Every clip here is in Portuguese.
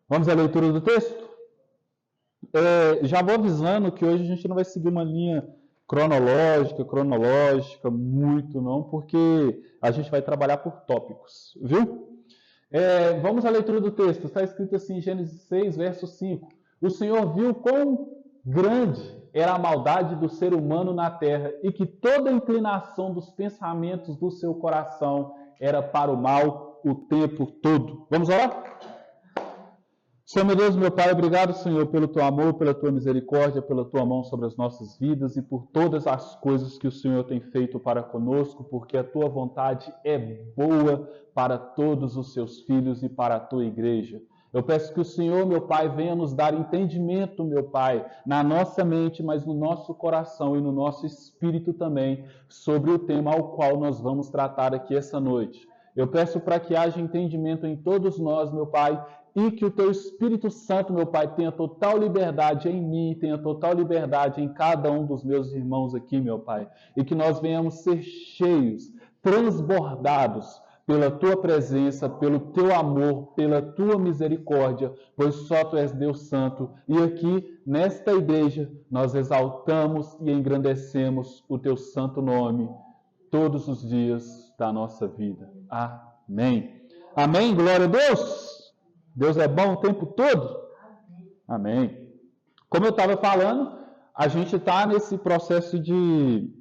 Vamos à leitura do texto? Já vou avisando que hoje a gente não vai seguir uma linha cronológica, muito não, porque a gente vai trabalhar por tópicos, viu? Vamos à leitura do texto. Está escrito assim em Gênesis 6, verso 5. O Senhor viu quão grande era a maldade do ser humano na terra e que toda a inclinação dos pensamentos do seu coração era para o mal o tempo todo. Vamos orar? Senhor, meu Deus, meu Pai, obrigado, Senhor, pelo Teu amor, pela Tua misericórdia, pela Tua mão sobre as nossas vidas e por todas as coisas que o Senhor tem feito para conosco, porque a Tua vontade é boa para todos os Seus filhos e para a Tua igreja. Eu peço que o Senhor, meu Pai, venha nos dar entendimento, meu Pai, na nossa mente, mas no nosso coração e no nosso espírito também, sobre o tema ao qual nós vamos tratar aqui essa noite. Eu peço para que haja entendimento em todos nós, meu Pai, e que o Teu Espírito Santo, meu Pai, tenha total liberdade em mim, tenha total liberdade em cada um dos meus irmãos aqui, meu Pai. E que nós venhamos ser cheios, transbordados pela Tua presença, pelo Teu amor, pela Tua misericórdia, pois só Tu és Deus Santo. E aqui, nesta igreja, nós exaltamos e engrandecemos o Teu santo nome todos os dias da nossa vida. Amém. Amém. Glória a Deus. Deus é bom o tempo todo? Amém. Como eu estava falando, a gente está nesse processo de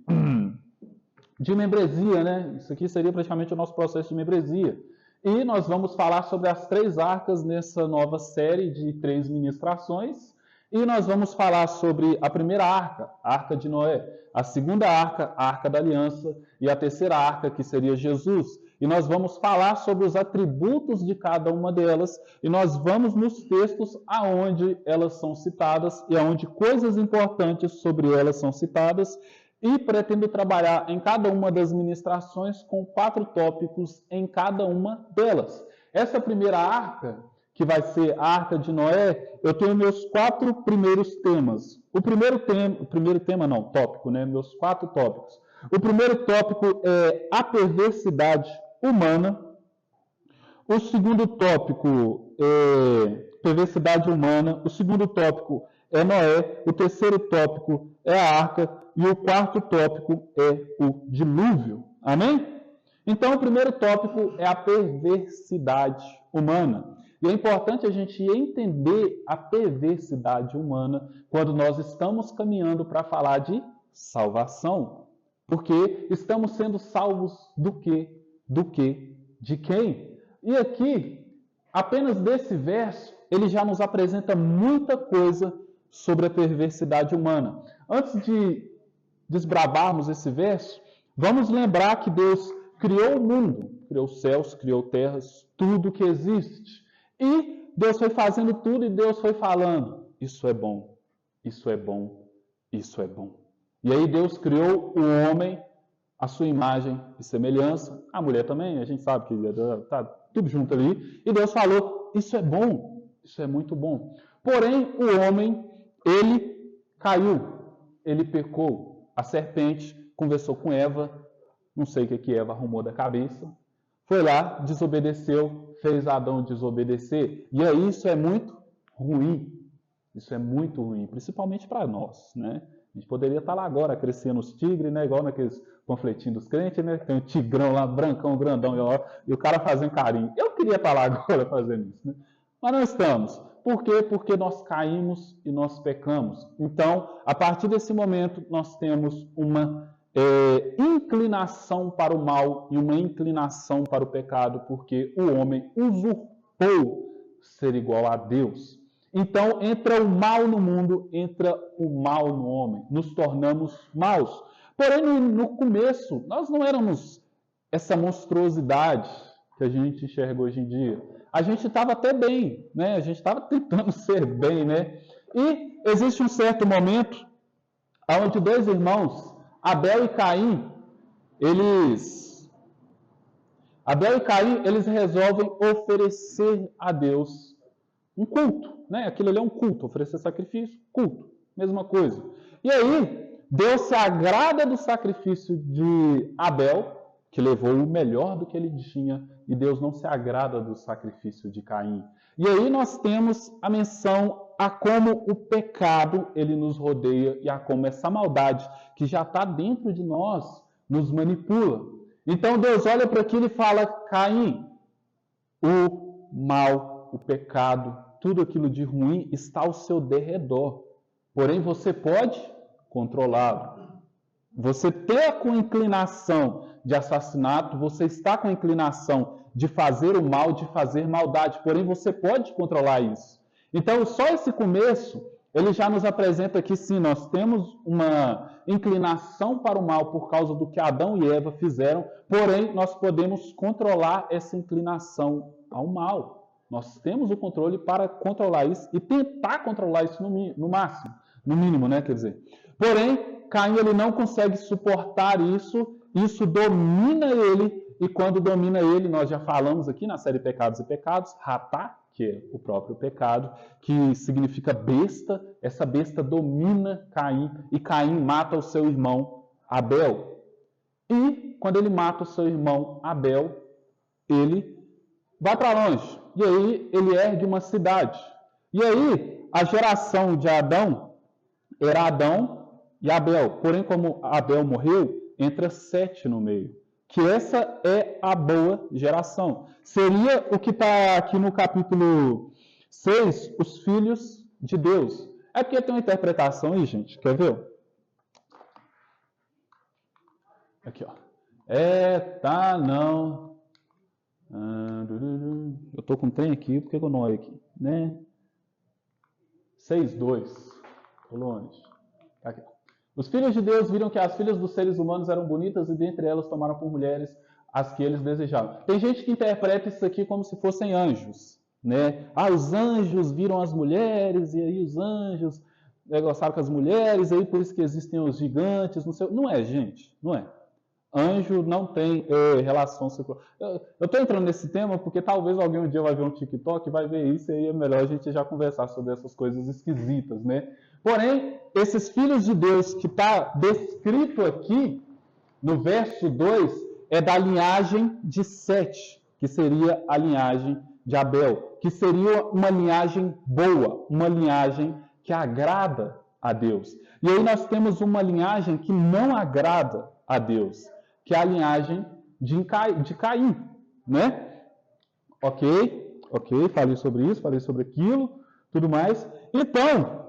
membresia, né? Isso aqui seria praticamente o nosso processo de membresia. E nós vamos falar sobre as 3 arcas nessa nova série de 3 ministrações. E nós vamos falar sobre a primeira arca, a Arca de Noé, a segunda arca, a Arca da Aliança, e a terceira arca, que seria Jesus. E nós vamos falar sobre os atributos de cada uma delas, e nós vamos nos textos aonde elas são citadas e aonde coisas importantes sobre elas são citadas, e pretendo trabalhar em cada uma das ministrações com 4 tópicos em cada uma delas. Essa primeira arca, que vai ser a Arca de Noé, eu tenho meus 4 primeiros temas. Tópico, né? Meus 4 tópicos. O primeiro tópico é a perversidade humana. O segundo tópico é perversidade humana. O segundo tópico é Noé. O terceiro tópico é a arca. E o quarto tópico é o dilúvio. Amém? Então, o primeiro tópico é a perversidade humana. E é importante a gente entender a perversidade humana quando nós estamos caminhando para falar de salvação. Porque estamos sendo salvos do quê? Do quê? De quem? E aqui, apenas desse verso, ele já nos apresenta muita coisa sobre a perversidade humana. Antes de desbravarmos esse verso, vamos lembrar que Deus criou o mundo, criou os céus, criou terras, tudo que existe. E Deus foi fazendo tudo e Deus foi falando, isso é bom, isso é bom, isso é bom. E aí Deus criou o homem, a sua imagem e semelhança, a mulher também, a gente sabe que está tudo junto ali, e Deus falou, isso é bom, isso é muito bom. Porém, o homem, ele caiu, ele pecou. A serpente conversou com Eva, não sei o que Eva arrumou da cabeça, foi lá, desobedeceu, fez Adão desobedecer, e aí isso é muito ruim, principalmente para nós, né? A gente poderia estar lá agora crescendo os tigres, né? Igual naqueles panfletinhos dos crentes, né? Tem um tigrão lá, brancão, grandão, e o cara fazendo carinho. Eu queria estar lá agora fazendo isso, né? Mas não estamos. Por quê? Porque nós caímos e nós pecamos. Então, a partir desse momento, nós temos uma inclinação para o mal e uma inclinação para o pecado, porque o homem usurpou ser igual a Deus. Então, entra o mal no mundo, entra o mal no homem. Nos tornamos maus. Porém, no começo, nós não éramos essa monstruosidade que a gente enxerga hoje em dia. A gente estava até bem, né? A gente estava tentando ser bem, né? E existe um certo momento onde 2 irmãos, Abel e Caim, eles resolvem oferecer a Deus um culto, né? Aquilo ali é um culto, oferecer sacrifício, culto, mesma coisa. E aí, Deus se agrada do sacrifício de Abel, que levou o melhor do que ele tinha e Deus não se agrada do sacrifício de Caim. E aí nós temos a menção a como o pecado ele nos rodeia e a como essa maldade que já está dentro de nós nos manipula. Então Deus olha para aquilo e fala: Caim, o mal, o pecado, tudo aquilo de ruim está ao seu derredor. Porém, você pode controlá-lo. Você tem com inclinação de assassinato, você está com inclinação de fazer o mal, de fazer maldade. Porém, você pode controlar isso. Então, só esse começo, ele já nos apresenta que sim, nós temos uma inclinação para o mal por causa do que Adão e Eva fizeram, porém, nós podemos controlar essa inclinação ao mal. Nós temos o controle para controlar isso e tentar controlar isso no máximo, no mínimo, né? Quer dizer. Porém, Caim ele não consegue suportar isso, isso domina ele, e quando domina ele, nós já falamos aqui na série Pecados e Pecados, Ratá, que é o próprio pecado, que significa besta, essa besta domina Caim, e Caim mata o seu irmão Abel. E quando ele mata o seu irmão Abel, ele vai para longe, e aí ele ergue uma cidade. E aí, a geração de Adão era Adão e Abel. Porém, como Abel morreu, entra Sete no meio. Que essa é a boa geração. Seria o que está aqui no capítulo 6, os filhos de Deus. É porque tem uma interpretação aí, gente. Quer ver? Aqui, ó. Não. Eu estou com um trem aqui, por que eu não olho aqui? Né? 6:2. Estou longe. Aqui. Os filhos de Deus viram que as filhas dos seres humanos eram bonitas e dentre elas tomaram por mulheres as que eles desejavam. Tem gente que interpreta isso aqui como se fossem anjos, né? Os anjos viram as mulheres e aí os anjos gostaram com as mulheres, e aí por isso que existem os gigantes, não sei. Não é, gente, não é. Anjo não tem relação sexual. Eu estou entrando nesse tema porque talvez alguém um dia vai ver um TikTok e vai ver isso, e aí é melhor a gente já conversar sobre essas coisas esquisitas, né? Porém, esses filhos de Deus que está descrito aqui, no verso 2, é da linhagem de Sete, que seria a linhagem de Abel, que seria uma linhagem boa, uma linhagem que agrada a Deus. E aí nós temos uma linhagem que não agrada a Deus, que é a linhagem de Caim, né? Ok, falei sobre isso, falei sobre aquilo, tudo mais. Então,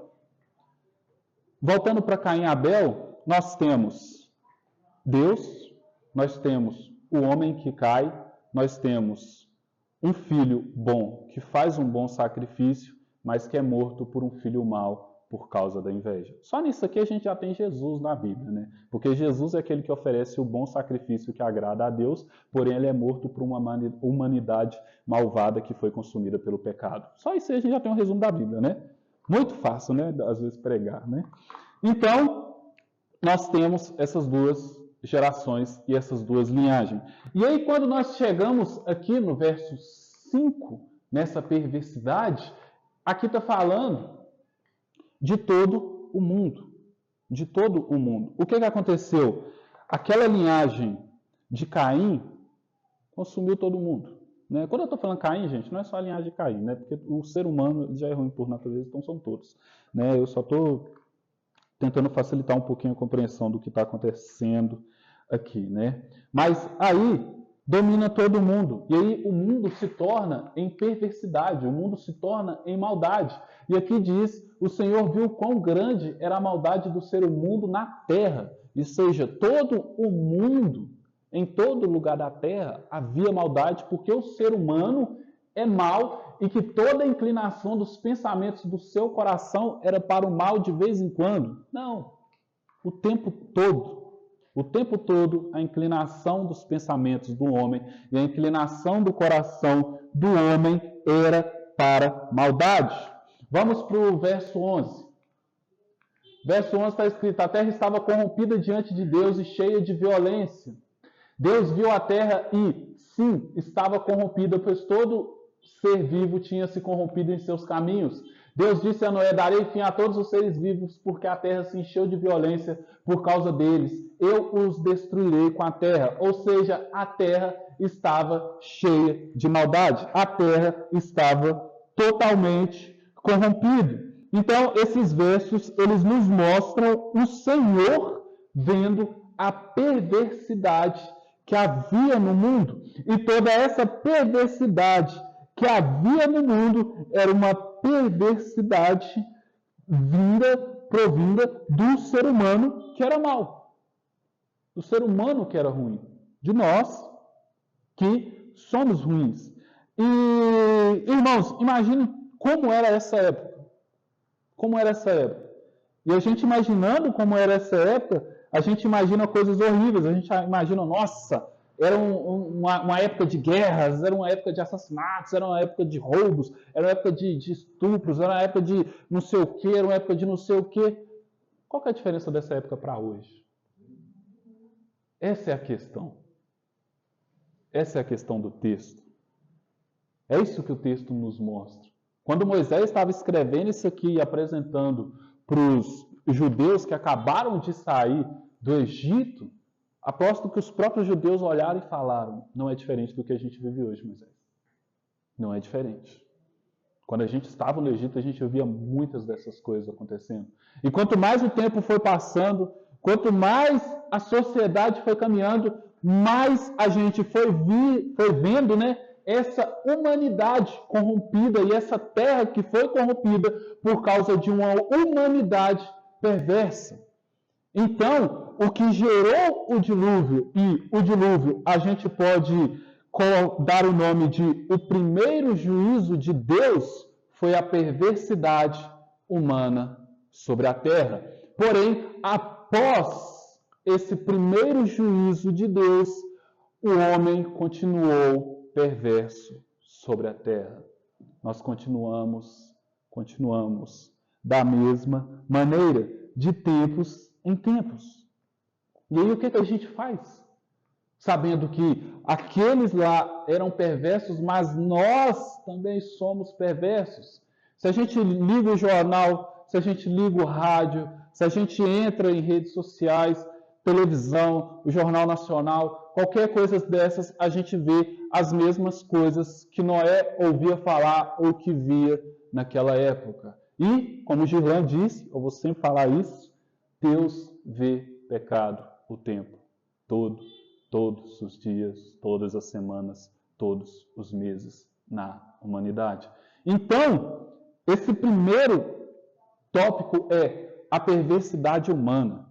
voltando para Caim e Abel, nós temos Deus, nós temos o homem que cai, nós temos um filho bom que faz um bom sacrifício, mas que é morto por um filho mau por causa da inveja. Só nisso aqui a gente já tem Jesus na Bíblia, né? Porque Jesus é aquele que oferece o bom sacrifício que agrada a Deus, porém ele é morto por uma humanidade malvada que foi consumida pelo pecado. Só isso aí a gente já tem um resumo da Bíblia, né? Muito fácil, né? Às vezes pregar, né? Então, nós temos essas duas gerações e essas duas linhagens. E aí, quando nós chegamos aqui no verso 5, nessa perversidade, aqui está falando de todo o mundo. De todo o mundo. O que aconteceu? Aquela linhagem de Caim consumiu todo mundo. Né? Quando eu estou falando Caim, gente, não é só a linhagem de Caim, né? Porque o ser humano já é ruim por natureza, então são todos. Né? Eu só estou tentando facilitar um pouquinho a compreensão do que está acontecendo aqui. Né? Mas aí domina todo mundo. E aí o mundo se torna em perversidade, o mundo se torna em maldade. E aqui diz, o Senhor viu quão grande era a maldade do ser humano na terra. Ou seja, todo o mundo, em todo lugar da terra, havia maldade, porque o ser humano é mau e que toda a inclinação dos pensamentos do seu coração era para o mal de vez em quando. Não, o tempo todo. O tempo todo, a inclinação dos pensamentos do homem e a inclinação do coração do homem era para maldade. Vamos para o verso 11. Verso 11 está escrito, a terra estava corrompida diante de Deus e cheia de violência. Deus viu a terra e, sim, estava corrompida, pois todo ser vivo tinha se corrompido em seus caminhos. Deus disse a Noé: darei fim a todos os seres vivos, porque a terra se encheu de violência por causa deles. Eu os destruirei com a terra. Ou seja, a terra estava cheia de maldade. A terra estava totalmente corrompida. Então, esses versos, eles nos mostram o Senhor vendo a perversidade que havia no mundo. E toda essa perversidade que havia no mundo era uma perversidade provinda do ser humano que era mau. Do ser humano que era ruim. De nós que somos ruins. E, irmãos, imagine como era essa época. Como era essa época. E a gente imaginando como era essa época, a gente imagina coisas horríveis. A gente imagina, nossa, era uma época de guerras, era uma época de assassinatos, era uma época de roubos, era uma época de estupros, era uma época de não sei o quê, era uma época de não sei o quê. Qual que é a diferença dessa época para hoje? Essa é a questão. Essa é a questão do texto. É isso que o texto nos mostra. Quando Moisés estava escrevendo isso aqui e apresentando para os judeus que acabaram de sair do Egito, aposto que os próprios judeus olharam e falaram: não é diferente do que a gente vive hoje, Moisés. Não é diferente. Quando a gente estava no Egito, a gente via muitas dessas coisas acontecendo. E quanto mais o tempo foi passando, quanto mais a sociedade foi caminhando, mais a gente foi vendo, né, essa humanidade corrompida e essa terra que foi corrompida por causa de uma humanidade perversa. Então, o que gerou o dilúvio, e o dilúvio a gente pode dar o nome de o primeiro juízo de Deus, foi a perversidade humana sobre a terra. Porém, após esse primeiro juízo de Deus, o homem continuou perverso sobre a terra. Nós continuamos da mesma maneira, de tempos em tempos. E aí o que a gente faz? Sabendo que aqueles lá eram perversos, mas nós também somos perversos. Se a gente liga o jornal, se a gente liga o rádio, se a gente entra em redes sociais, televisão, o Jornal Nacional, qualquer coisa dessas, a gente vê as mesmas coisas que Noé ouvia falar ou que via naquela época. E, como Girlan disse, eu vou sempre falar isso, Deus vê pecado o tempo todo, todos os dias, todas as semanas, todos os meses na humanidade. Então, esse primeiro tópico é a perversidade humana.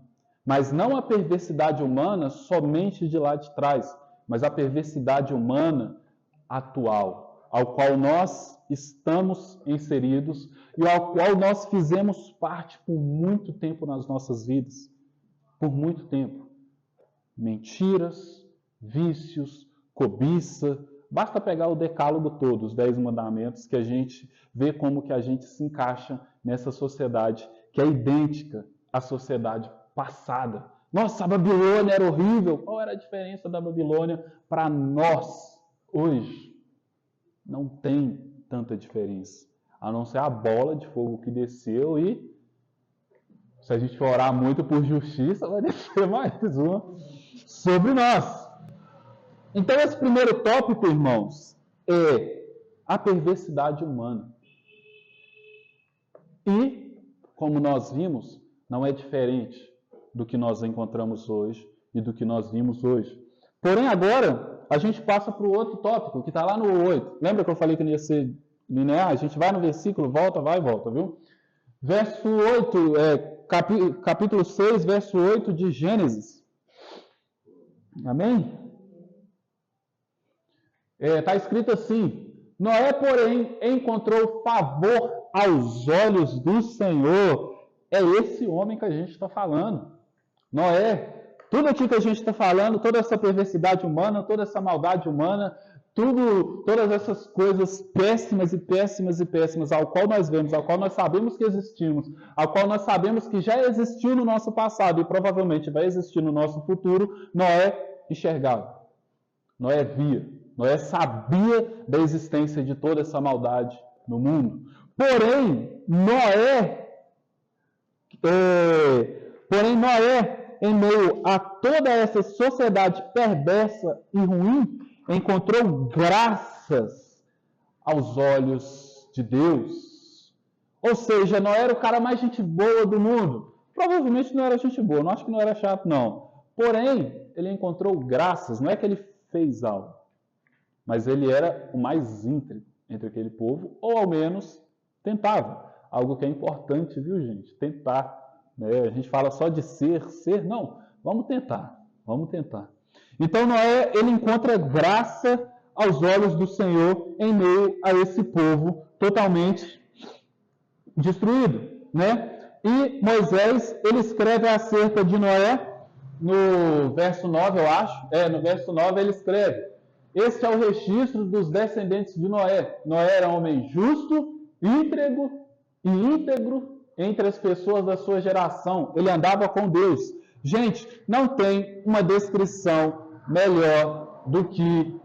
Mas não a perversidade humana somente de lá de trás, mas a perversidade humana atual, ao qual nós estamos inseridos e ao qual nós fizemos parte por muito tempo nas nossas vidas. Por muito tempo. Mentiras, vícios, cobiça. Basta pegar o decálogo todo, os 10 mandamentos, que a gente vê como que a gente se encaixa nessa sociedade que é idêntica à sociedade passada. Nossa, a Babilônia era horrível. Qual era a diferença da Babilônia para nós hoje? Não tem tanta diferença. A não ser a bola de fogo que desceu e, se a gente for orar muito por justiça, vai descer mais uma sobre nós. Então, esse primeiro tópico, irmãos, é a perversidade humana. E, como nós vimos, não é diferente do que nós encontramos hoje e do que nós vimos hoje. Porém, agora, a gente passa para o outro tópico, que está lá no 8. Lembra que eu falei que não ia ser linear? A gente vai no versículo, volta, vai e volta, viu? Verso 8, capítulo 6, verso 8 de Gênesis. Amém? Está escrito assim: Noé, porém, encontrou favor aos olhos do Senhor. É esse homem que a gente está falando. Noé, tudo aquilo que a gente está falando, toda essa perversidade humana, toda essa maldade humana, todas essas coisas péssimas e péssimas e péssimas, ao qual nós vemos, ao qual nós sabemos que existimos, ao qual nós sabemos que já existiu no nosso passado e provavelmente vai existir no nosso futuro, Noé enxergava. Noé via. Noé sabia da existência de toda essa maldade no mundo. Porém, Noé, em meio a toda essa sociedade perversa e ruim, encontrou graças aos olhos de Deus. Ou seja, Noé era o cara mais gente boa do mundo. Provavelmente não era gente boa, não acho que não era chato, não. Porém, ele encontrou graças, não é que ele fez algo, mas ele era o mais íntegro entre aquele povo, ou ao menos tentava. Algo que é importante, viu, gente? Tentar. Né? A gente fala só de ser, não. Vamos tentar. Então, Noé, ele encontra graça aos olhos do Senhor em meio a esse povo totalmente destruído, né? E Moisés, ele escreve acerca de Noé, no verso 9, eu acho. No verso 9 ele escreve: este é o registro dos descendentes de Noé. Noé era um homem justo, íntegro entre as pessoas da sua geração. Ele andava com Deus. Gente, não tem uma descrição melhor do que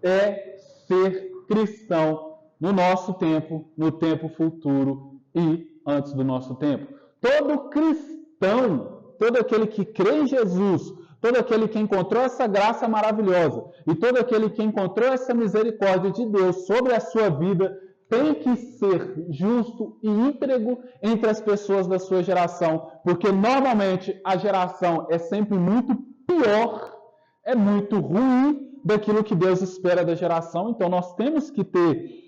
é ser cristão no nosso tempo, no tempo futuro e antes do nosso tempo. Todo cristão, todo aquele que crê em Jesus, todo aquele que encontrou essa graça maravilhosa e todo aquele que encontrou essa misericórdia de Deus sobre a sua vida, tem que ser justo e íntegro entre as pessoas da sua geração, porque normalmente a geração é sempre muito pior, é muito ruim daquilo que Deus espera da geração. Então nós temos que ter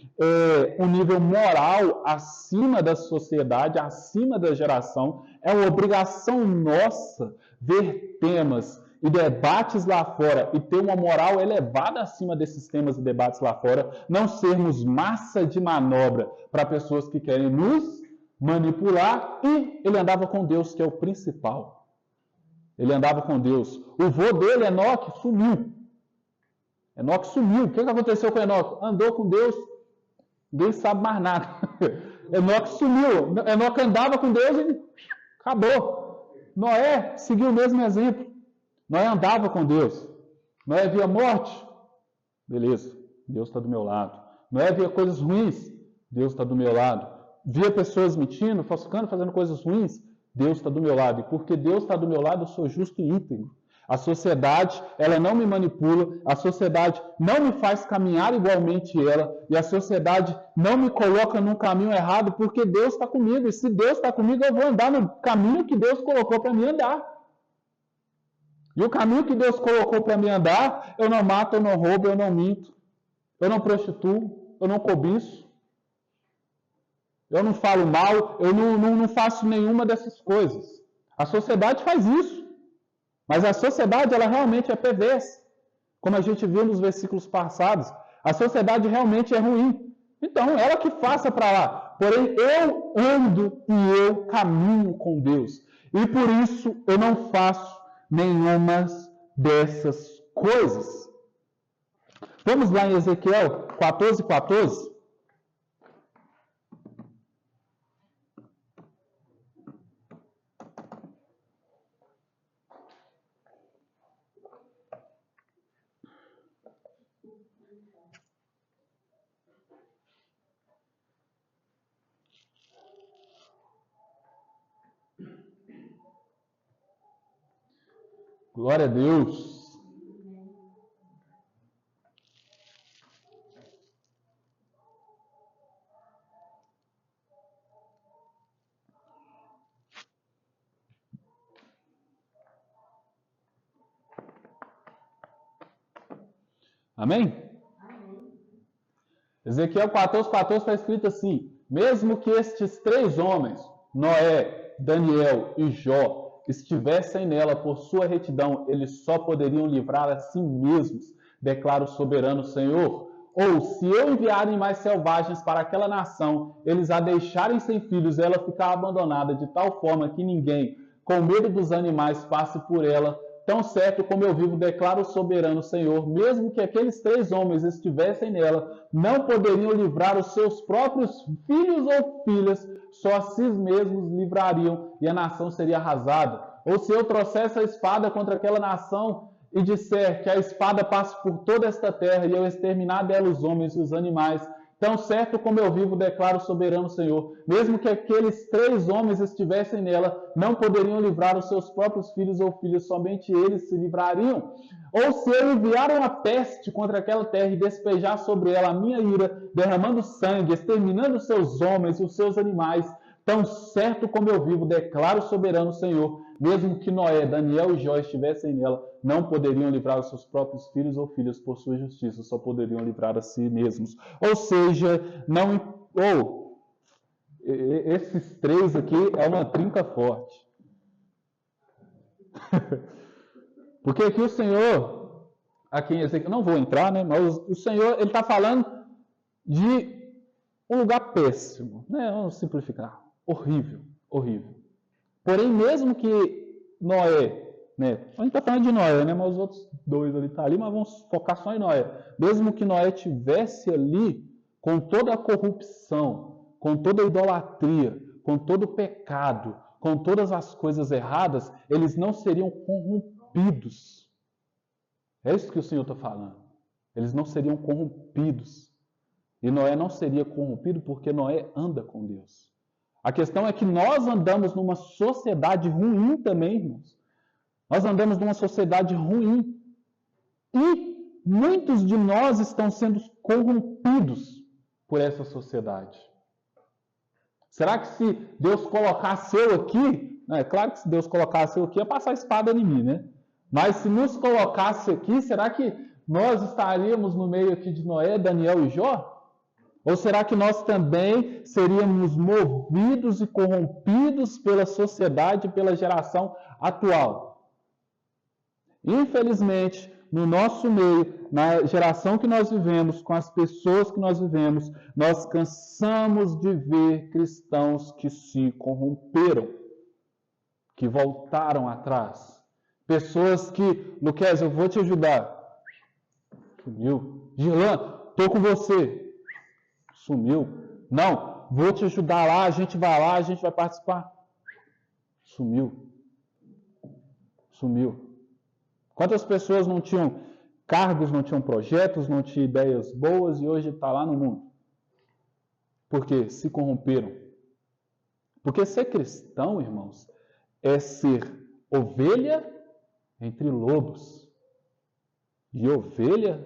um nível moral acima da sociedade, acima da geração. É uma obrigação nossa ver temas e debates lá fora e ter uma moral elevada acima desses temas e debates lá fora, não sermos massa de manobra para pessoas que querem nos manipular. E ele andava com Deus, que é o principal. Ele andava com Deus. O vô dele, Enoque, sumiu. O que aconteceu com Enoque? Andou com Deus, ninguém sabe mais nada. Enoque sumiu. Enoque andava com Deus e acabou. Noé seguiu o mesmo exemplo. Noé andava com Deus. Noé via morte. Beleza, Deus está do meu lado. Noé via coisas ruins. Deus está do meu lado. Via pessoas mentindo, falsificando, fazendo coisas ruins. Deus está do meu lado. E porque Deus está do meu lado, eu sou justo e íntegro. A sociedade, ela não me manipula. A sociedade não me faz caminhar igualmente ela. E a sociedade não me coloca num caminho errado, porque Deus está comigo. E se Deus está comigo, eu vou andar no caminho que Deus colocou para mim andar. E o caminho que Deus colocou para mim andar, eu não mato, eu não roubo, eu não minto, eu não prostituo, eu não cobiço, eu não falo mal, eu não faço nenhuma dessas coisas. A sociedade faz isso, mas a sociedade, ela realmente é perversa, como a gente viu nos versículos passados. A sociedade realmente é ruim, então ela que faça para lá. Porém, eu ando e eu caminho com Deus, e por isso eu não faço nenhuma dessas coisas. Vamos lá em Ezequiel 14:14. Glória a Deus. Amém? Ezequiel 14:14 está escrito assim: mesmo que estes 3 homens, Noé, Daniel e Jó, estivessem nela por sua retidão, eles só poderiam livrar a si mesmos, declara o soberano Senhor. Ou, se eu enviar animais selvagens para aquela nação, eles a deixarem sem filhos, ela ficar abandonada de tal forma que ninguém, com medo dos animais, passe por ela, tão certo como eu vivo, declara o soberano Senhor, mesmo que aqueles 3 homens estivessem nela, não poderiam livrar os seus próprios filhos ou filhas, só a si mesmos livrariam e a nação seria arrasada. Ou se eu trouxesse a espada contra aquela nação e disser que a espada passe por toda esta terra e eu exterminar dela os homens e os animais, tão certo como eu vivo, declara o soberano Senhor, mesmo que aqueles 3 homens estivessem nela, não poderiam livrar os seus próprios filhos ou filhas, somente eles se livrariam. Ou se eu enviar uma peste contra aquela terra e despejar sobre ela a minha ira, derramando sangue, exterminando os seus homens e os seus animais, tão certo como eu vivo, declara o soberano Senhor, mesmo que Noé, Daniel e Jó estivessem nela, não poderiam livrar os seus próprios filhos ou filhas por sua justiça, só poderiam livrar a si mesmos. Ou seja, esses 3 aqui é uma trinca forte. Porque aqui o Senhor, aqui em Ezequiel, não vou entrar, né? Mas o Senhor, ele está falando de um lugar péssimo, né? Vamos simplificar. Horrível, horrível. Porém, mesmo que Noé, né? A gente está falando de Noé, né? Mas os outros 2 ali estão ali, mas vamos focar só em Noé. Mesmo que Noé tivesse ali com toda a corrupção, com toda a idolatria, com todo o pecado, com todas as coisas erradas, eles não seriam corrompidos. É isso que o Senhor está falando. Eles não seriam corrompidos. E Noé não seria corrompido porque Noé anda com Deus. A questão é que nós andamos numa sociedade ruim também, irmãos. Nós andamos numa sociedade ruim. E muitos de nós estão sendo corrompidos por essa sociedade. Será que se Deus colocasse eu aqui, é claro que se Deus colocasse eu aqui, ia passar a espada em mim, né? Mas se nos colocasse aqui, será que nós estaríamos no meio aqui de Noé, Daniel e Jó? Ou será que nós também seríamos movidos e corrompidos pela sociedade, pela geração atual? Infelizmente, no nosso meio, na geração que nós vivemos, com as pessoas que nós vivemos, nós cansamos de ver cristãos que se corromperam, que voltaram atrás. Pessoas que, Luquez, eu vou te ajudar. Sumiu. Gilan, estou com você. Sumiu. Não, vou te ajudar lá, a gente vai participar. Sumiu. Sumiu. Quantas pessoas não tinham cargos, não tinham projetos, não tinham ideias boas e hoje está lá no mundo? Por quê? Se corromperam. Porque ser cristão, irmãos, é ser ovelha entre lobos. E ovelha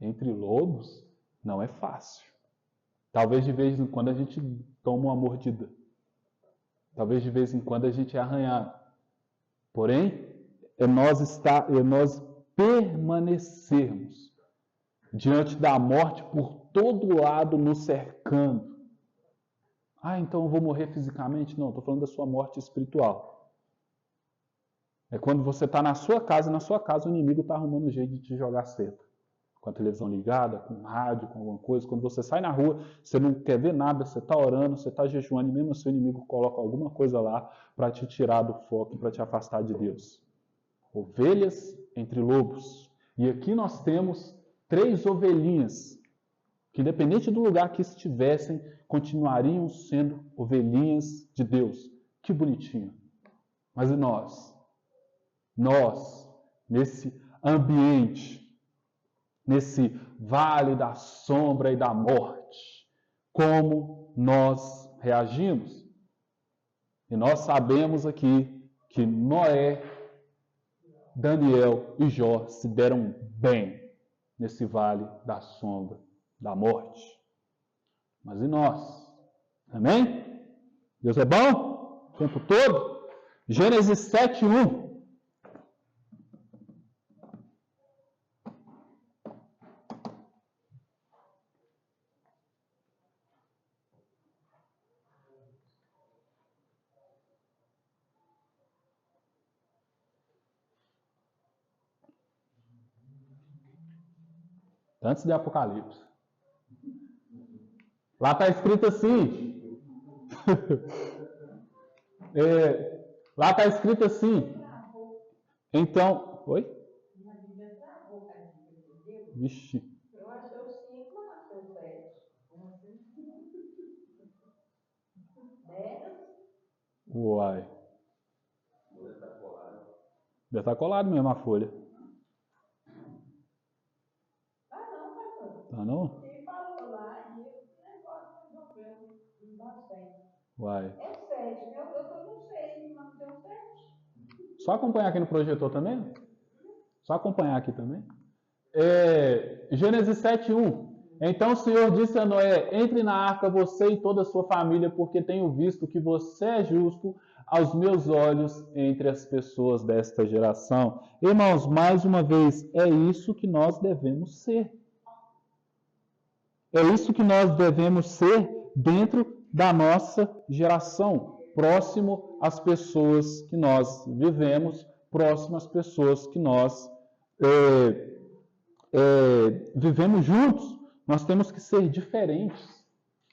entre lobos não é fácil. Talvez de vez em quando a gente toma uma mordida. Talvez de vez em quando a gente é arranhado. Porém, é nós permanecermos diante da morte por todo lado nos cercando. Ah, então eu vou morrer fisicamente? Não, estou falando da sua morte espiritual. É quando você está na sua casa o inimigo está arrumando um jeito de te jogar seta. Com a televisão ligada, com o rádio, com alguma coisa. Quando você sai na rua, você não quer ver nada, você está orando, você está jejuando, e mesmo assim o inimigo coloca alguma coisa lá para te tirar do foco, para te afastar de Deus. Ovelhas entre lobos. E aqui nós temos 3 ovelhinhas, que independente do lugar que estivessem, continuariam sendo ovelhinhas de Deus. Que bonitinho. Mas e nós? Nós, nesse ambiente, nesse vale da sombra e da morte, como nós reagimos? E nós sabemos aqui que Noé, Daniel e Jó se deram bem nesse vale da sombra da morte. Mas e nós? Amém? Deus é bom o tempo todo? Gênesis 7:1. Antes de Apocalipse. Lá está escrito assim. Lá está escrito assim. Então. Oi? Vixe. Eu achei o 5, mas achei o 7. Como assim? 10? Uai. Deve estar colado mesmo a folha. Ah, não? Ele falou lá e esse negócio resolveu bastante. Vai. É 7, né? Eu estou no 6, mas deu 7. Só acompanhar aqui no projetor também? Só acompanhar aqui também? Gênesis 7:1. Então o Senhor disse a Noé: entre na arca você e toda a sua família, porque tenho visto que você é justo aos meus olhos entre as pessoas desta geração. Irmãos, mais uma vez, é isso que nós devemos ser. É isso que nós devemos ser dentro da nossa geração, próximo às pessoas que nós vivemos, próximo às pessoas que nós vivemos juntos. Nós temos que ser diferentes.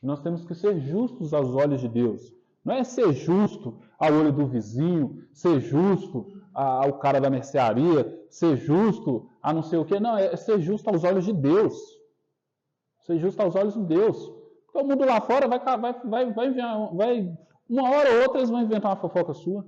Nós temos que ser justos aos olhos de Deus. Não é ser justo ao olho do vizinho, ser justo ao cara da mercearia, ser justo a não sei o quê. Não, é ser justo aos olhos de Deus. Ser justo aos olhos de Deus. Porque o mundo lá fora vai uma hora ou outra eles vão inventar uma fofoca sua.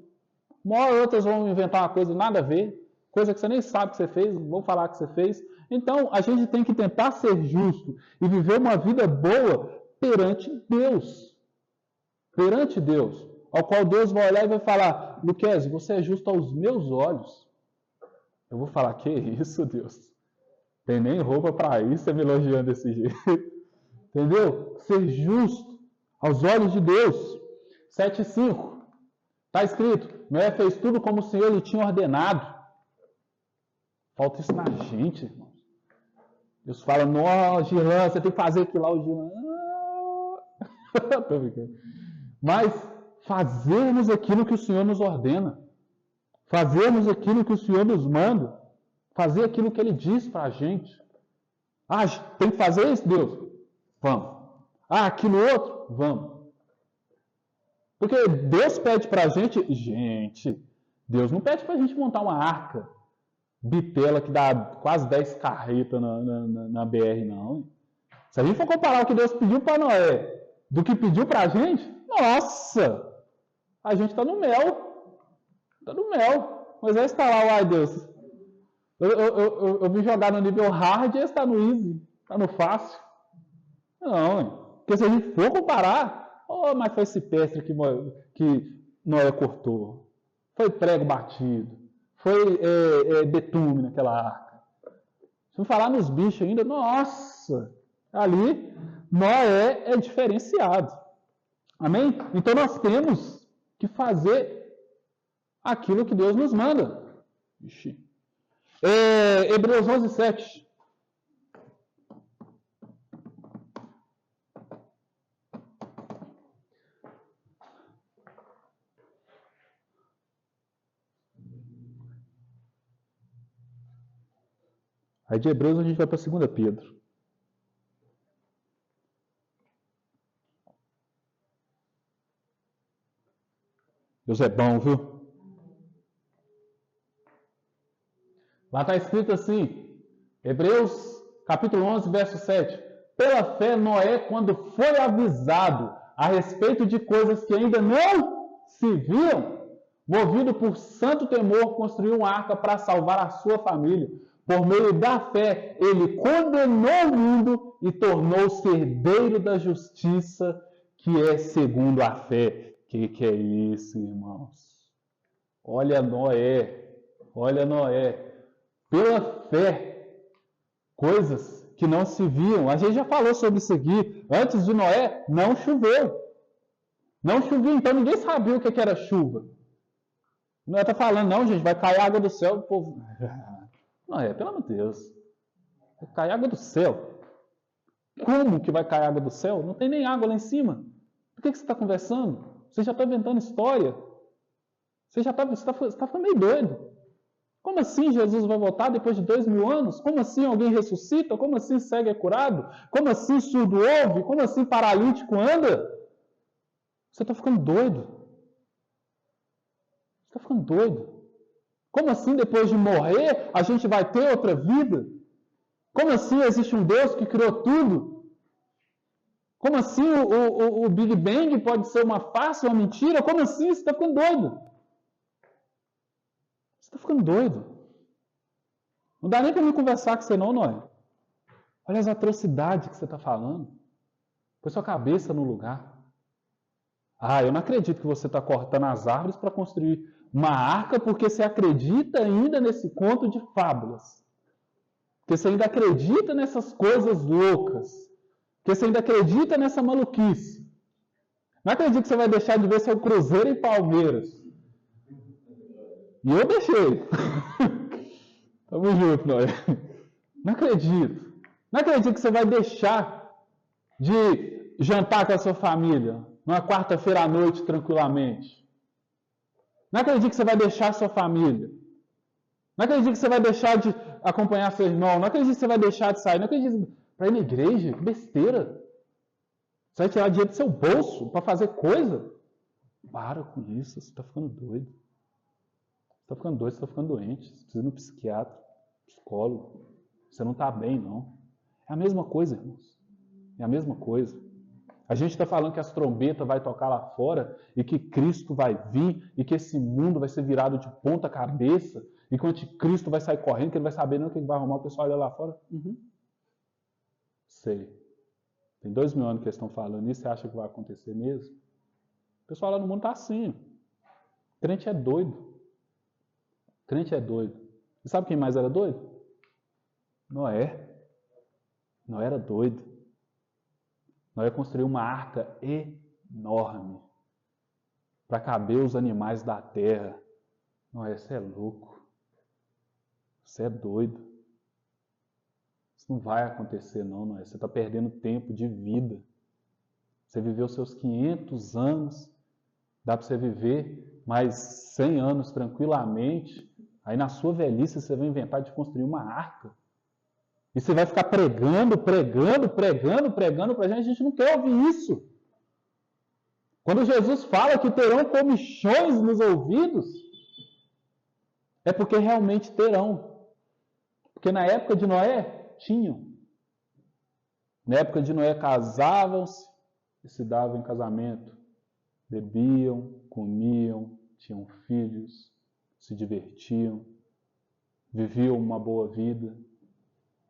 Uma hora ou outra eles vão inventar uma coisa nada a ver, coisa que você nem sabe que você fez, vão falar que você fez. Então, a gente tem que tentar ser justo e viver uma vida boa perante Deus. Perante Deus. Ao qual Deus vai olhar e vai falar: Luquez, você é justo aos meus olhos. Eu vou falar: que isso, Deus? Tem nem roupa para isso, você me elogiando desse jeito. Entendeu? Ser justo aos olhos de Deus. 7:5. Está escrito: Noé fez tudo como o Senhor lhe tinha ordenado. Falta isso na gente, irmãos. Deus fala: não, Gilan, você tem que fazer aquilo lá. O Gilan: tô brincando. Mas fazermos aquilo que o Senhor nos ordena. Fazermos aquilo que o Senhor nos manda. Fazer aquilo que Ele diz para a gente. Ah, tem que fazer isso, Deus? Vamos. Ah, aquilo outro? Vamos. Porque Deus pede para a gente... Gente, Deus não pede para a gente montar uma arca bitela que dá quase 10 carretas na BR, não. Se a gente for comparar o que Deus pediu para Noé do que pediu para a gente, nossa! A gente está no mel. Está no mel. Moisés está lá, ai Deus... Eu vim jogar no nível hard e está no easy, está no fácil. Não, porque se a gente for comparar, mas foi cipestre que Noé cortou, foi prego batido, foi betume naquela arca. Se eu falar nos bichos ainda, nossa, ali Noé é diferenciado. Amém? Então nós temos que fazer aquilo que Deus nos manda. Ixi. Hebreus 11:7. Aí de Hebreus a gente vai para 2 Pedro. Deus é bom, viu? Lá está escrito assim, Hebreus capítulo 11, verso 7. Pela fé, Noé, quando foi avisado a respeito de coisas que ainda não se viam, movido por santo temor, construiu uma arca para salvar a sua família. Por meio da fé, ele condenou o mundo e tornou-se herdeiro da justiça, que é segundo a fé. Que é isso, irmãos? Olha Noé, olha Noé. Pela fé, coisas que não se viam. A gente já falou sobre isso aqui. Antes de Noé, não choveu. Não chovia, então ninguém sabia o que era chuva. Noé está falando, não, gente, vai cair água do céu. O povo... Noé, pelo amor de Deus. Vai cair água do céu. Como que vai cair água do céu? Não tem nem água lá em cima. Por que você está conversando? Você já está inventando história. Você está ficando meio doido. Como assim Jesus vai voltar depois de 2000 anos? Como assim alguém ressuscita? Como assim cego é curado? Como assim surdo ouve? Como assim paralítico anda? Você está ficando doido. Você está ficando doido. Como assim depois de morrer a gente vai ter outra vida? Como assim existe um Deus que criou tudo? Como assim o Big Bang pode ser uma farsa, uma mentira? Como assim? Você está ficando doido. Você está ficando doido. Não dá nem para me conversar com você não, Noé. Olha as atrocidades que você está falando. Põe sua cabeça no lugar. Ah, eu não acredito que você está cortando as árvores para construir uma arca porque você acredita ainda nesse conto de fábulas. Porque você ainda acredita nessas coisas loucas. Porque você ainda acredita nessa maluquice. Não acredito que você vai deixar de ver seu Cruzeiro em Palmeiras. E eu deixei. Tamo junto, Noé. Não acredito. Não acredito que você vai deixar de jantar com a sua família numa quarta-feira à noite tranquilamente. Não acredito que você vai deixar a sua família. Não acredito que você vai deixar de acompanhar seu irmão. Não acredito que você vai deixar de sair. Não acredito para ir na igreja. Que besteira. Você vai tirar dinheiro do seu bolso para fazer coisa? Para com isso. Você está ficando doido. Você está ficando doido, você está ficando doente. Você precisa ir no psiquiatra, psicólogo. Você não está bem, não. É a mesma coisa, irmãos. É a mesma coisa. A gente está falando que as trombetas vai tocar lá fora e que Cristo vai vir e que esse mundo vai ser virado de ponta cabeça e que o anticristo vai sair correndo, que ele vai saber não que ele vai arrumar, o pessoal olha lá fora. Sei. Tem 2000 anos que eles estão falando isso, você acha que vai acontecer mesmo? O pessoal lá no mundo está assim. Crente é doido. Crente é doido. E sabe quem mais era doido? Noé. Noé era doido. Noé construiu uma arca enorme para caber os animais da terra. Noé, você é louco. Você é doido. Isso não vai acontecer não, Noé. Você está perdendo tempo de vida. Você viveu seus 500 anos, dá para você viver mais 100 anos tranquilamente. Aí na sua velhice você vai inventar de construir uma arca. E você vai ficar pregando para a gente não quer ouvir isso. Quando Jesus fala que terão comichões nos ouvidos, é porque realmente terão. Porque na época de Noé, tinham. Na época de Noé, casavam-se e se davam em casamento. Bebiam, comiam, tinham filhos, se divertiam, viviam uma boa vida.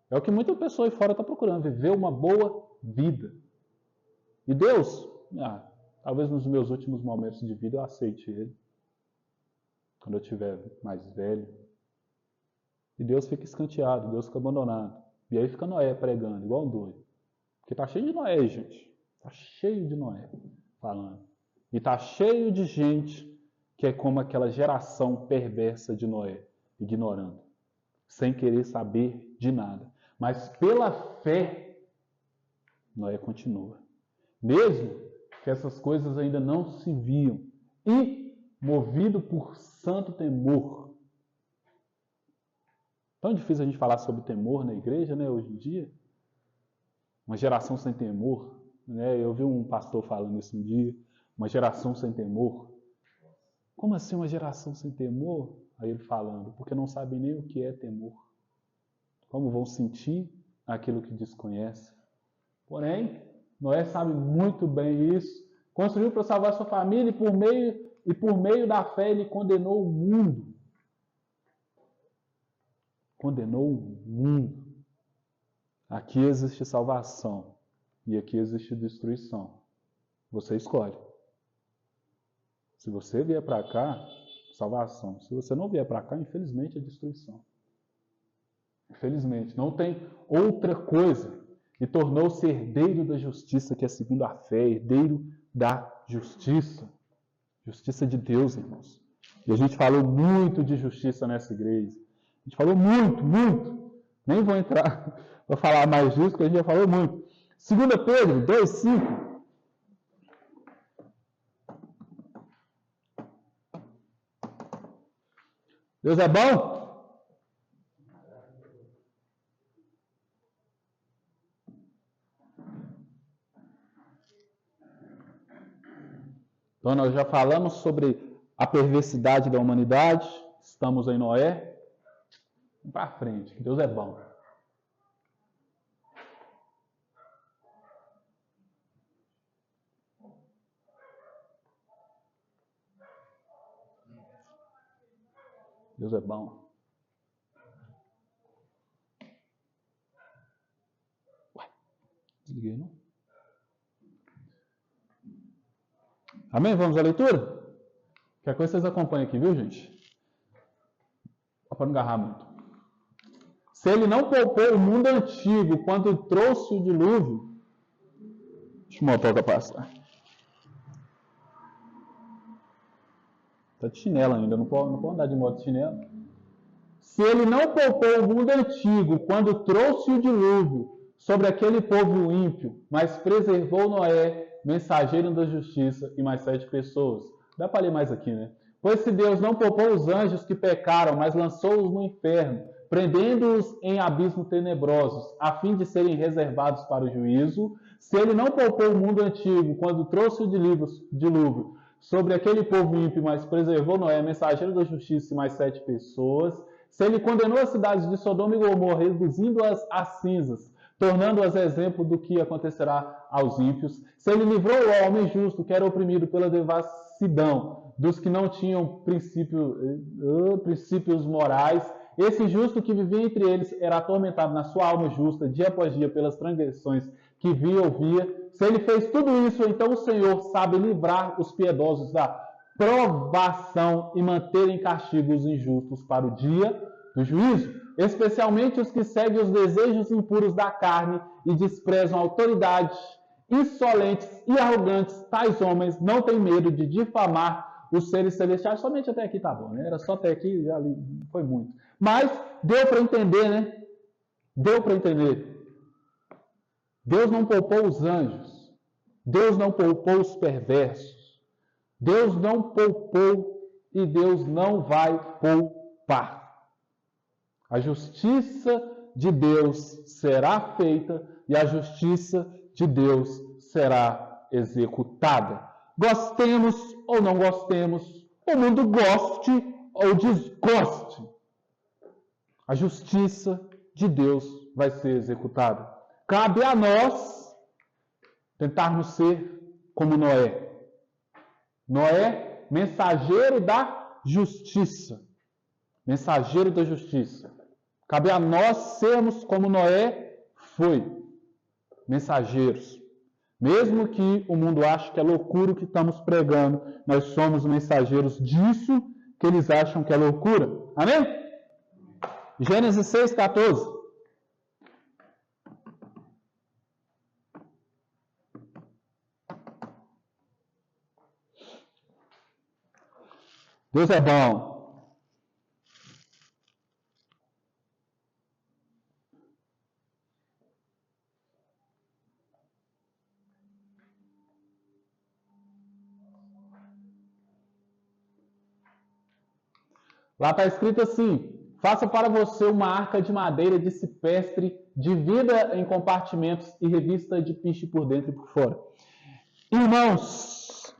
É o que muita pessoa aí fora está procurando, viver uma boa vida. E Deus, talvez nos meus últimos momentos de vida eu aceite Ele. Quando eu estiver mais velho. E Deus fica escanteado, Deus fica abandonado. E aí fica Noé pregando, igual um doido. Porque está cheio de Noé, gente. Está cheio de Noé falando. E está cheio de gente que é como aquela geração perversa de Noé, ignorando, sem querer saber de nada. Mas pela fé, Noé continua. Mesmo que essas coisas ainda não se viam. E movido por santo temor. Tão difícil a gente falar sobre temor na igreja, né, hoje em dia. Uma geração sem temor. Né? Eu vi um pastor falando isso um dia. Uma geração sem temor. Como assim uma geração sem temor? Aí ele falando, porque não sabe nem o que é temor. Como vão sentir aquilo que desconhecem. Porém, Noé sabe muito bem isso. Construiu para salvar sua família e por meio da fé ele condenou o mundo. Condenou o mundo. Aqui existe salvação e aqui existe destruição. Você escolhe. Se você vier para cá, salvação. Se você não vier para cá, infelizmente é destruição. Infelizmente, não tem outra coisa. E tornou-se herdeiro da justiça, que é segundo a fé, herdeiro da justiça. Justiça de Deus, irmãos. E a gente falou muito de justiça nessa igreja. A gente falou muito, muito. Nem vou entrar para falar mais disso, porque a gente já falou muito. 2 Pedro 2,5. Deus é bom? Então, nós já falamos sobre a perversidade da humanidade. Estamos em Noé. Vamos para frente. Deus é bom. Deus é bom. peguei, não? Amém? Vamos à leitura? Qualquer coisa vocês acompanham aqui, viu, gente? Só para não agarrar muito. Se ele não poupou o mundo antigo quando trouxe o dilúvio... Deixa eu mostrar o que passa. Está de chinelo ainda, não pode andar de moto de chinelo. Se ele não poupou o mundo antigo quando trouxe o dilúvio sobre aquele povo ímpio, mas preservou Noé, mensageiro da justiça, e mais 7 pessoas. Dá para ler mais aqui, né? Pois se Deus não poupou os anjos que pecaram, mas lançou-os no inferno, prendendo-os em abismos tenebrosos, a fim de serem reservados para o juízo, se ele não poupou o mundo antigo quando trouxe o dilúvio sobre aquele povo ímpio, mas preservou Noé, mensageiro da justiça, e mais 7 pessoas, se ele condenou as cidades de Sodoma e Gomorra, reduzindo-as a cinzas, tornando-as exemplo do que acontecerá aos ímpios, se ele livrou o homem justo, que era oprimido pela devassidão dos que não tinham princípios morais, esse justo que vivia entre eles era atormentado na sua alma justa, dia após dia, pelas transgressões que via e ouvia. Se ele fez tudo isso, então o Senhor sabe livrar os piedosos da provação e manter em castigo os injustos para o dia do juízo, especialmente os que seguem os desejos impuros da carne e desprezam a autoridade, insolentes e arrogantes. Tais homens não têm medo de difamar os seres celestiais. Somente até aqui tá bom, né? Era só até aqui, já foi muito. Mas deu para entender, né? Deu para entender. Deus não poupou os anjos. Deus não poupou os perversos. Deus não poupou e Deus não vai poupar. A justiça de Deus será feita e a justiça de Deus será executada. Gostemos ou não gostemos, o mundo goste ou desgoste, a justiça de Deus vai ser executada. Cabe a nós tentarmos ser como Noé. Noé, mensageiro da justiça. Mensageiro da justiça. Cabe a nós sermos como Noé foi. Mensageiros. Mesmo que o mundo ache que é loucura o que estamos pregando, nós somos mensageiros disso que eles acham que é loucura. Amém? Gênesis 6,14. Deus é bom. Lá está escrito assim: faça para você uma arca de madeira de cipestre, divida em compartimentos e revista de piche por dentro e por fora. Irmãos,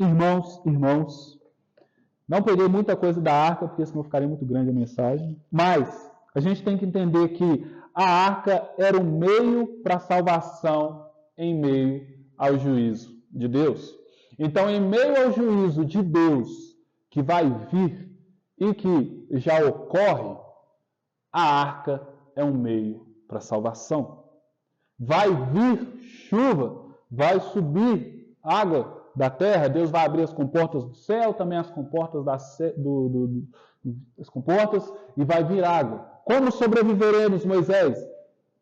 não peguei muita coisa da arca, porque senão ficaria muito grande a mensagem, mas a gente tem que entender que a arca era um meio para a salvação em meio ao juízo de Deus. Então, em meio ao juízo de Deus que vai vir e que já ocorre, a arca é um meio para a salvação. Vai vir chuva, vai subir água da terra, Deus vai abrir as comportas do céu, também as comportas das comportas, e vai vir água. Como sobreviveremos, Moisés?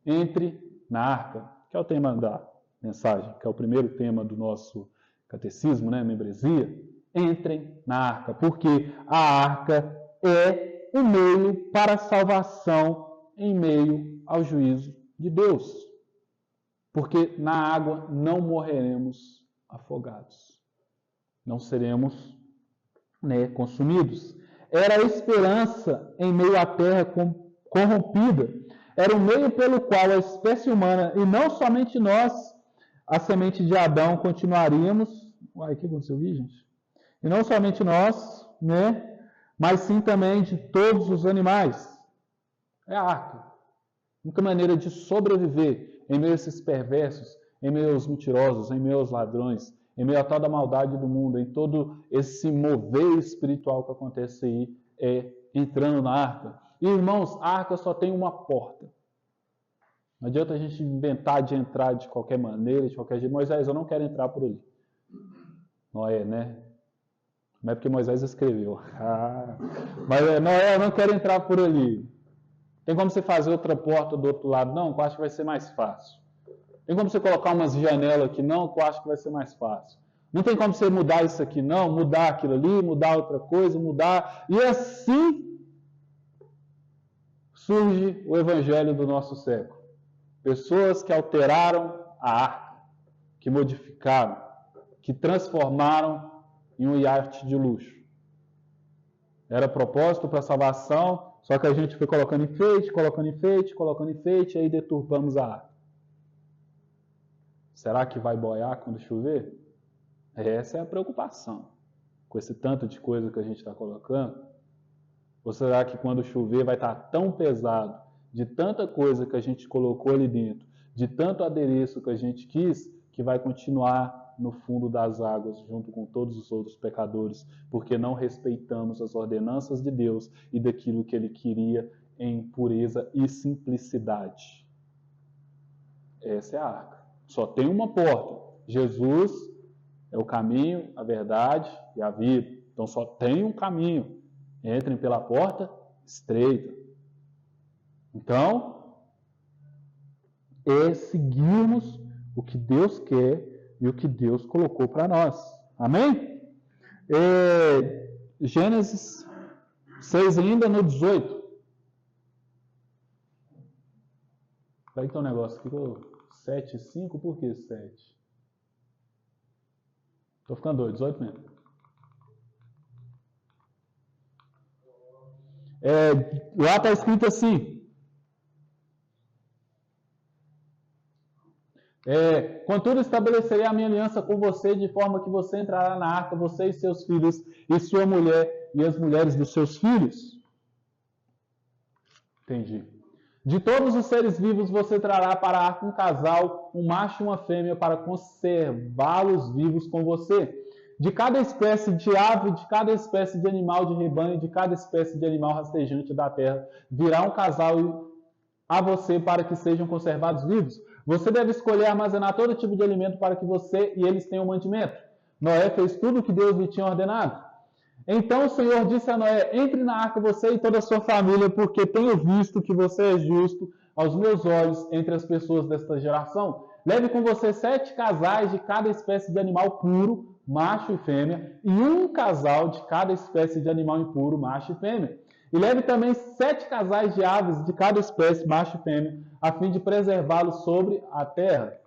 Entre na arca, que é o tema da mensagem, que é o primeiro tema do nosso catecismo, né, membresia. Entrem na arca, porque a arca é um meio para a salvação em meio ao juízo de Deus. Porque na água não morreremos afogados. Não seremos, consumidos. Era a esperança em meio à terra corrompida. Era o meio pelo qual a espécie humana, e não somente nós, a semente de Adão, continuaríamos... Uai, o que aconteceu aqui, gente? E não somente nós, mas sim também de todos os animais. É a arca. A única maneira de sobreviver em meio a esses perversos, em meio aos mentirosos, em meio aos ladrões, em meio a toda a maldade do mundo, em todo esse mover espiritual que acontece aí, é entrando na arca. E, irmãos, a arca só tem uma porta. Não adianta a gente inventar de entrar de qualquer maneira, de qualquer jeito. Moisés, eu não quero entrar por ali. Noé, né? Não é porque Moisés escreveu. Mas Noé, eu não quero entrar por ali. Tem como você fazer outra porta do outro lado? Não, eu acho que vai ser mais fácil. Tem como você colocar umas janelas aqui? Não, eu acho que vai ser mais fácil. Não tem como você mudar isso aqui? Não, mudar aquilo ali, mudar outra coisa, mudar. E assim surge o evangelho do nosso século. Pessoas que alteraram a arca, que modificaram, que transformaram em um iate de luxo. Era propósito para salvação, só que a gente foi colocando enfeite, colocando enfeite, colocando enfeite, e aí deturpamos a arca. Será que vai boiar quando chover? Essa é a preocupação. Com esse tanto de coisa que a gente está colocando, ou será que quando chover vai estar tão pesado, de tanta coisa que a gente colocou ali dentro, de tanto adereço que a gente quis, que vai continuar no fundo das águas, junto com todos os outros pecadores, porque não respeitamos as ordenanças de Deus e daquilo que Ele queria em pureza e simplicidade. Essa é a arca. Só tem uma porta. Jesus é o caminho, a verdade e a vida. Então só tem um caminho. Entrem pela porta estreita. Então, é seguirmos o que Deus quer e o que Deus colocou para nós. Amém? Gênesis 6 ainda no 18. Vai ter um negócio aqui, 7 e 5, por que 7? Estou ficando doido, 18 mesmo. Lá está escrito assim. Contudo, estabelecerei a minha aliança com você, de forma que você entrará na arca, você e seus filhos, e sua mulher, e as mulheres dos seus filhos. Entendi. De todos os seres vivos, você trará para a arca um casal, um macho e uma fêmea, para conservá-los vivos com você. De cada espécie de ave, de cada espécie de animal de rebanho, de cada espécie de animal rastejante da terra, virá um casal a você para que sejam conservados vivos. Você deve escolher armazenar todo tipo de alimento para que você e eles tenham mantimento. Noé fez tudo o que Deus lhe tinha ordenado. Então o Senhor disse a Noé: entre na arca você e toda a sua família, porque tenho visto que você é justo aos meus olhos entre as pessoas desta geração. Leve com você 7 casais de cada espécie de animal puro, macho e fêmea, e um casal de cada espécie de animal impuro, macho e fêmea. E leve também 7 casais de aves de cada espécie, macho e fêmea, a fim de preservá-los sobre a terra.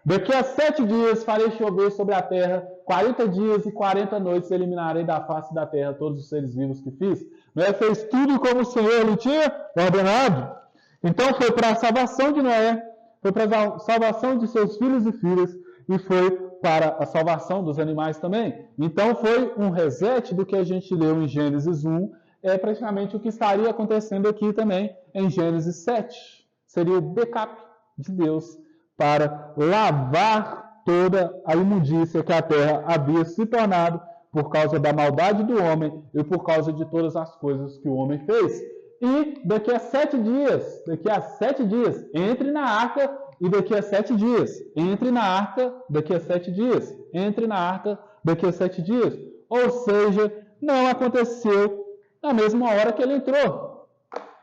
Daqui a 7 dias farei chover sobre a terra, 40 dias e 40 noites eliminarei da face da terra todos os seres vivos que fiz. Noé fez tudo como o Senhor lhe tinha ordenado. Então foi para a salvação de Noé, foi para a salvação de seus filhos e filhas, e foi para a salvação dos animais também. Então foi um reset do que a gente leu em Gênesis 1, é praticamente o que estaria acontecendo aqui também em Gênesis 7. Seria o backup de Deus para lavar toda a imundícia que a terra havia se tornado por causa da maldade do homem e por causa de todas as coisas que o homem fez. E daqui a 7 dias, entre na arca, e daqui a 7 dias, entre na arca, daqui a 7 dias, entre na arca, daqui a 7 dias. Ou seja, não aconteceu na mesma hora que ele entrou.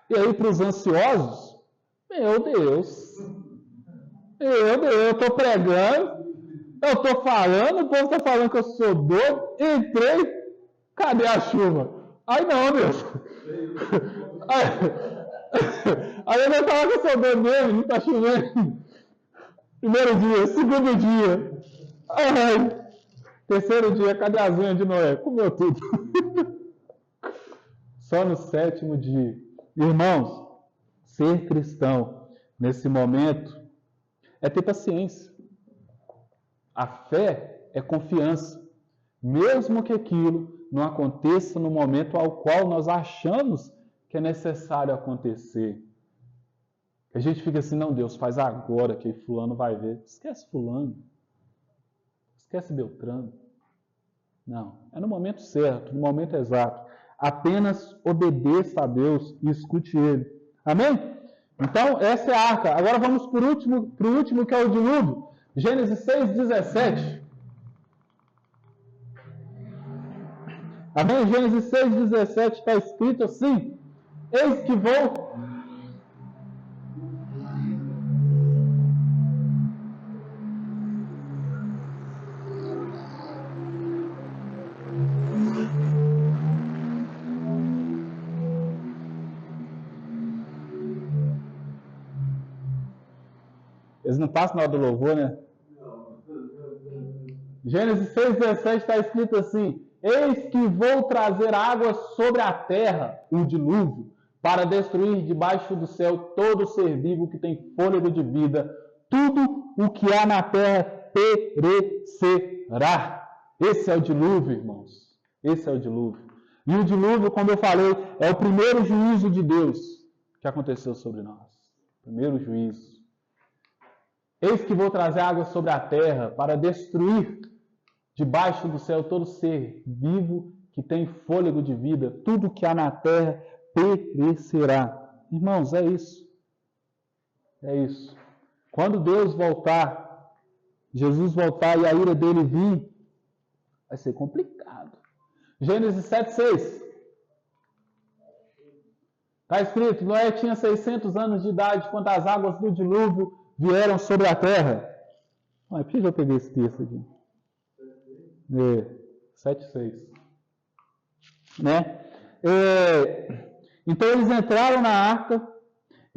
E aí, para os ansiosos, meu Deus, eu estou pregando, eu estou falando, o povo está falando que eu sou doido, entrei, cadê a chuva? Aí não, Deus. Aí eu não falo que eu sou doido mesmo, não está chovendo. Primeiro dia, segundo dia. Ai, terceiro dia, cadê as unhas de Noé? Comeu tudo. Só no 7º dia. Irmãos, ser cristão nesse momento é ter paciência. A fé é confiança. Mesmo que aquilo não aconteça no momento ao qual nós achamos que é necessário acontecer. A gente fica assim, não, Deus, faz agora que fulano vai ver. Esquece fulano. Esquece Beltrano. Não, é no momento certo, no momento exato. Apenas obedeça a Deus e escute Ele. Amém? Então, essa é a arca. Agora vamos para o último, que é o dilúvio. Gênesis 6:17. Amém? Gênesis 6:17 está escrito assim: Eis que vou. Eles não passam na hora do louvor, né? Gênesis 6:17 está escrito assim: Eis que vou trazer água sobre a terra, um dilúvio, para destruir debaixo do céu todo ser vivo que tem fôlego de vida. Tudo o que há na terra perecerá. Esse é o dilúvio, irmãos. Esse é o dilúvio. E o dilúvio, como eu falei, é o primeiro juízo de Deus que aconteceu sobre nós. Primeiro juízo. Eis que vou trazer água sobre a terra para destruir debaixo do céu todo ser vivo que tem fôlego de vida. Tudo que há na terra perecerá. Irmãos, é isso. É isso. Quando Deus voltar, Jesus voltar e a ira dele vir, vai ser complicado. Gênesis 7:6. Está escrito: Noé tinha 600 anos de idade quando as águas do dilúvio vieram sobre a terra. Por que eu peguei esse texto aqui? 7:6. Né? Então eles entraram na arca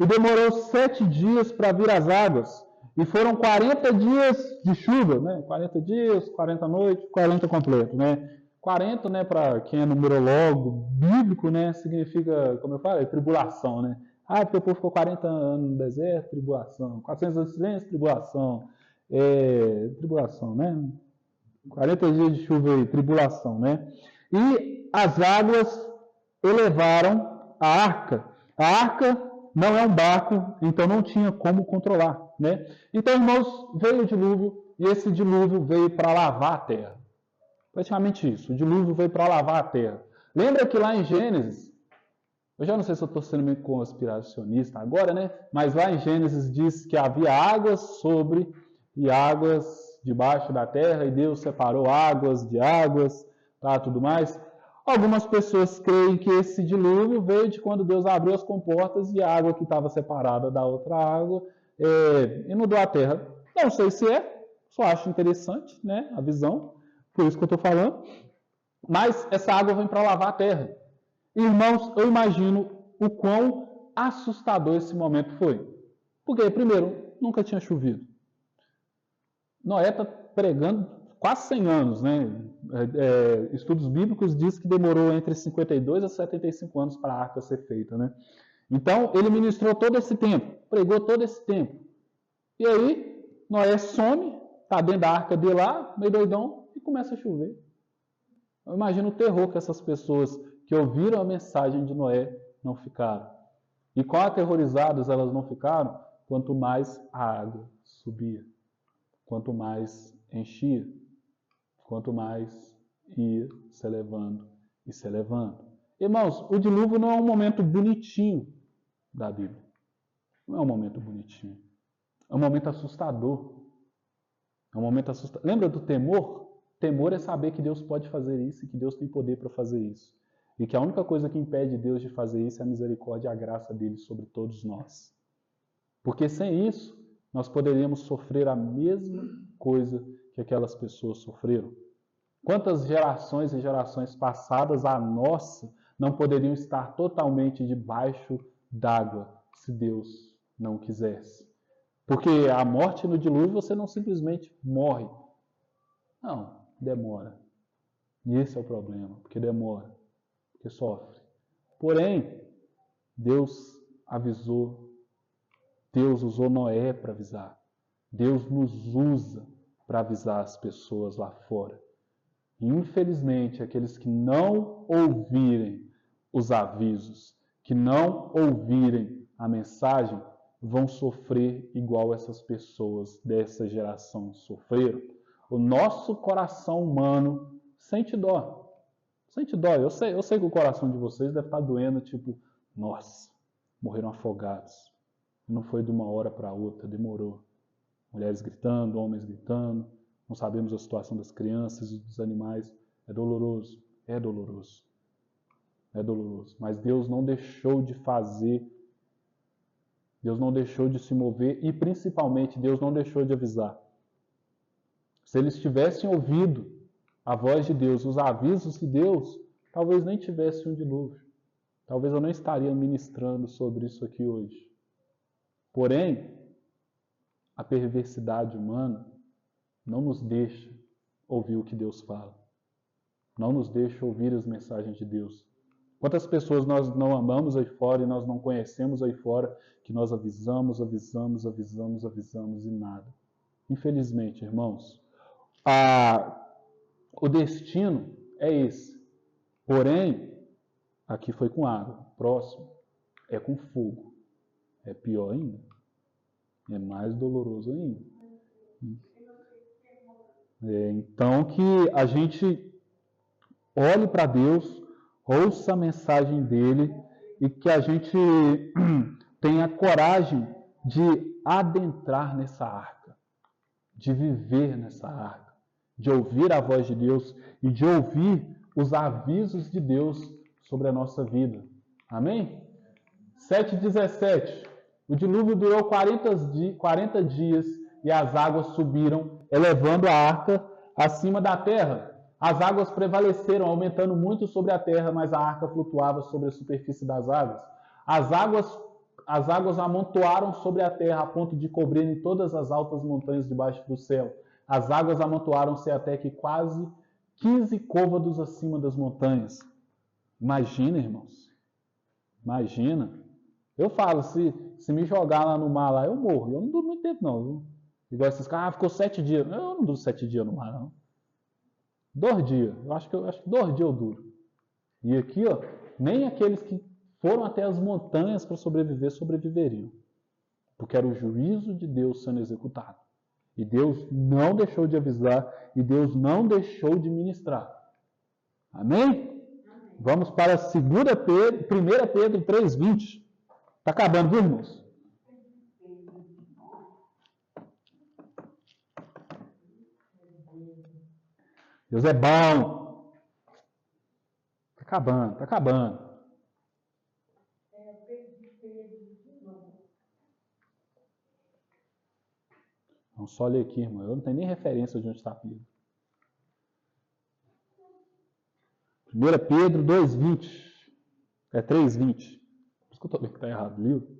e demorou 7 dias para vir as águas. E foram 40 dias de chuva, né? 40 dias, 40 noites, 40 completo, né? 40, né, para quem é numerólogo bíblico, né, significa, como eu falo, tribulação, né? Porque o povo ficou 40 anos no deserto, tribulação. 400 anos de silêncio, tribulação. Tribulação, né? 40 dias de chuva aí, tribulação, né? E as águas elevaram a arca. A arca não é um barco, então não tinha como controlar, né? Então, irmãos, veio o dilúvio, e esse dilúvio veio para lavar a terra. Praticamente isso. O dilúvio veio para lavar a terra. Lembra que lá em Gênesis, eu já não sei se eu estou sendo meio conspiracionista agora, né? Mas lá em Gênesis diz que havia águas sobre e águas debaixo da terra, e Deus separou águas de águas, tá, tudo mais. Algumas pessoas creem que esse dilúvio veio de quando Deus abriu as comportas e a água que estava separada da outra água inundou a terra. Não sei se só acho interessante, né, a visão, por isso que eu estou falando. Mas essa água vem para lavar a terra. Irmãos, eu imagino o quão assustador esse momento foi. Porque, primeiro, nunca tinha chovido. Noé está pregando quase 100 anos, né? Estudos bíblicos dizem que demorou entre 52 a 75 anos para a arca ser feita, né? Então, ele ministrou todo esse tempo, pregou todo esse tempo. E aí, Noé some, está dentro da arca dele lá, meio doidão, e começa a chover. Eu imagino o terror que essas pessoas que ouviram a mensagem de Noé não ficaram. E quão aterrorizadas elas não ficaram, quanto mais a água subia, quanto mais enchia, quanto mais ia se elevando e se elevando. Irmãos, o dilúvio não é um momento bonitinho da Bíblia. Não é um momento bonitinho. É um momento assustador. É um momento assustador. Lembra do temor? Temor é saber que Deus pode fazer isso e que Deus tem poder para fazer isso. E que a única coisa que impede Deus de fazer isso é a misericórdia e a graça dele sobre todos nós. Porque sem isso, nós poderíamos sofrer a mesma coisa que aquelas pessoas sofreram. Quantas gerações e gerações passadas, a nossa, não poderiam estar totalmente debaixo d'água se Deus não quisesse? Porque a morte no dilúvio, você não simplesmente morre. Não, demora. E esse é o problema, porque demora, porque sofre. Porém, Deus avisou, Deus usou Noé para avisar. Deus nos usa para avisar as pessoas lá fora. E, infelizmente, aqueles que não ouvirem os avisos, que não ouvirem a mensagem, vão sofrer igual essas pessoas dessa geração sofreram. O nosso coração humano sente dó. Sente dó. Eu sei que o coração de vocês deve estar doendo, tipo, nossa, morreram afogados. Não foi de uma hora para outra, demorou. Mulheres gritando, homens gritando, não sabemos a situação das crianças e dos animais. É doloroso, é doloroso. É doloroso. Mas Deus não deixou de fazer, Deus não deixou de se mover e principalmente Deus não deixou de avisar. Se eles tivessem ouvido a voz de Deus, os avisos de Deus, talvez nem tivesse um dilúvio. Talvez eu não estaria ministrando sobre isso aqui hoje. Porém, a perversidade humana não nos deixa ouvir o que Deus fala. Não nos deixa ouvir as mensagens de Deus. Quantas pessoas nós não amamos aí fora e nós não conhecemos aí fora, que nós avisamos e nada. Infelizmente, irmãos, o destino é esse. Porém, aqui foi com água. Próximo é com fogo. É pior ainda. É mais doloroso ainda. Então, que a gente olhe para Deus, ouça a mensagem dele e que a gente tenha coragem de adentrar nessa arca, de viver nessa arca, de ouvir a voz de Deus e de ouvir os avisos de Deus sobre a nossa vida. Amém? 7:17. O dilúvio durou 40 dias e as águas subiram, elevando a arca acima da terra. As águas prevaleceram, aumentando muito sobre a terra, mas a arca flutuava sobre a superfície das águas. As águas amontoaram sobre a terra a ponto de cobrirem todas as altas montanhas debaixo do céu. As águas amontoaram-se até que quase 15 côvados acima das montanhas. Imagina, irmãos. Imagina. Eu falo, se me jogar lá no mar, lá, eu morro. Eu não duro muito tempo, não. Viu? Igual esses caras, ficou 7 dias. Eu não duro 7 dias no mar, não. 2 dias. Eu acho que 2 dias eu duro. E aqui, ó, nem aqueles que foram até as montanhas para sobreviver, sobreviveriam. Porque era o juízo de Deus sendo executado. E Deus não deixou de avisar, e Deus não deixou de ministrar. Amém? Vamos para 1 Pedro 3:20. Está acabando, viu, irmãos? Deus é bom. Está acabando, está acabando. Vamos só ler aqui, irmão. Eu não tenho nem referência de onde está Pedro. 1 Pedro 2:20. É 3:20. Por isso que eu estou vendo que está errado o livro.